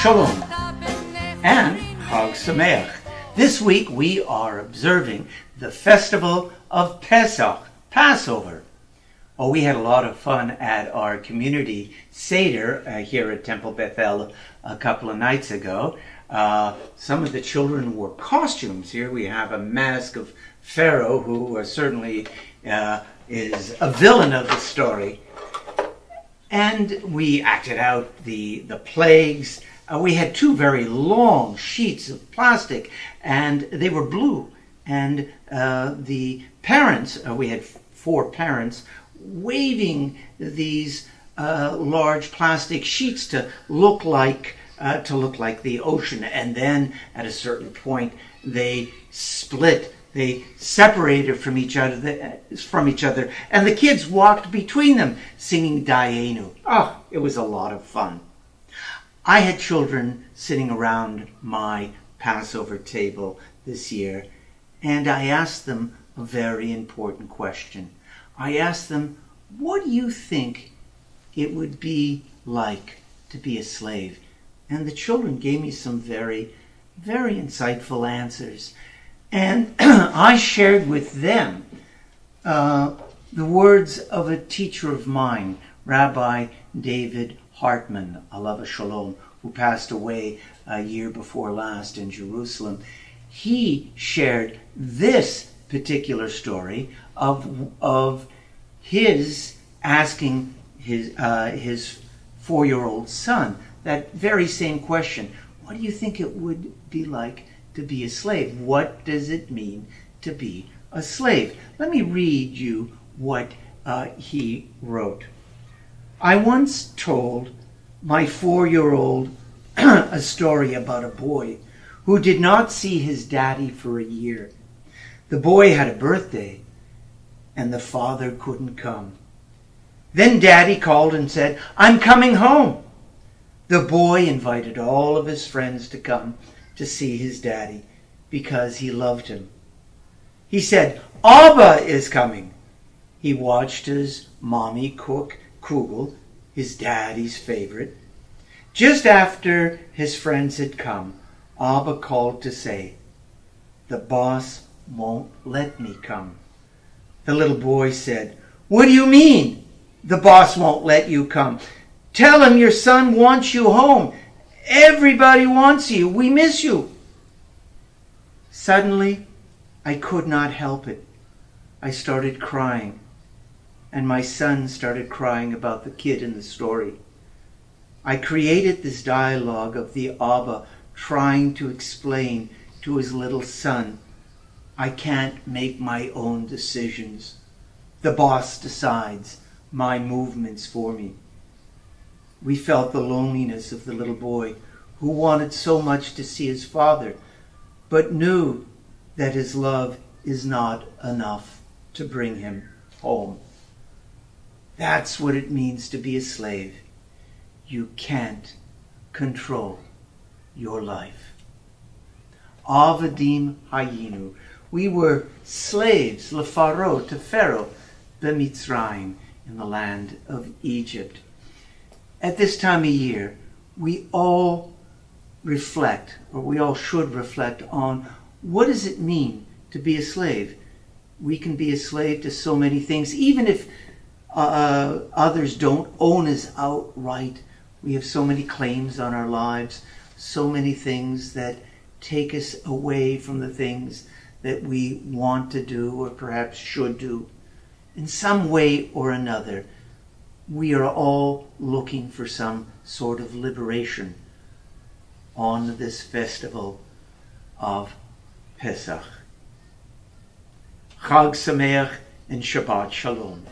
Shalom and Chag Sameach. This week we are observing the festival of Pesach, Passover. Oh, we had a lot of fun at our community Seder here at Temple Bethel a couple of nights ago. Some of the children wore costumes. Here we have a mask of Pharaoh, who certainly is a villain of the story. And we acted out the plagues. We had two very long sheets of plastic, and they were blue. And the parents, we had four parents, waving these large plastic sheets to look like the ocean. And then at a certain point, they split. They separated from each other, and the kids walked between them, singing Dayenu. Oh, it was a lot of fun. I had children sitting around my Passover table this year, and I asked them a very important question. I asked them, what do you think it would be like to be a slave? And the children gave me some very, very insightful answers. And I shared with them the words of a teacher of mine, Rabbi David Hartman, alav shalom, who passed away a year before last in Jerusalem. He shared this particular story of his asking his 4-year-old son that very same question. What do you think it would be like to be a slave? What does it mean to be a slave? Let me read you what he wrote. I once told my 4-year-old a story about a boy who did not see his daddy for a year. The boy had a birthday, and the father couldn't come. Then daddy called and said, "I'm coming home." The boy invited all of his friends to come to see his daddy because he loved him. He said, "Abba is coming." He watched his mommy cook kugel, his daddy's favorite. Just after his friends had come, Abba called to say, "The boss won't let me come." The little boy said, "What do you mean, the boss won't let you come? Tell him your son wants you home. Everybody wants you. We miss you." Suddenly, I could not help it. I started crying, and my son started crying about the kid in the story. I created this dialogue of the Abba trying to explain to his little son, I can't make my own decisions. The boss decides my movements for me. We felt the loneliness of the little boy who wanted so much to see his father, but knew that his love is not enough to bring him home. That's what it means to be a slave. You can't control your life. Avadim hayinu. We were slaves, lefaro, to Pharaoh, b'Mitzrayim, in the land of Egypt. At this time of year, we all reflect, or we all should reflect on, what does it mean to be a slave? We can be a slave to so many things, even if others don't own us outright. We have so many claims on our lives, so many things that take us away from the things that we want to do or perhaps should do. In some way or another, we are all looking for some sort of liberation on this festival of Pesach. Chag Sameach and Shabbat Shalom.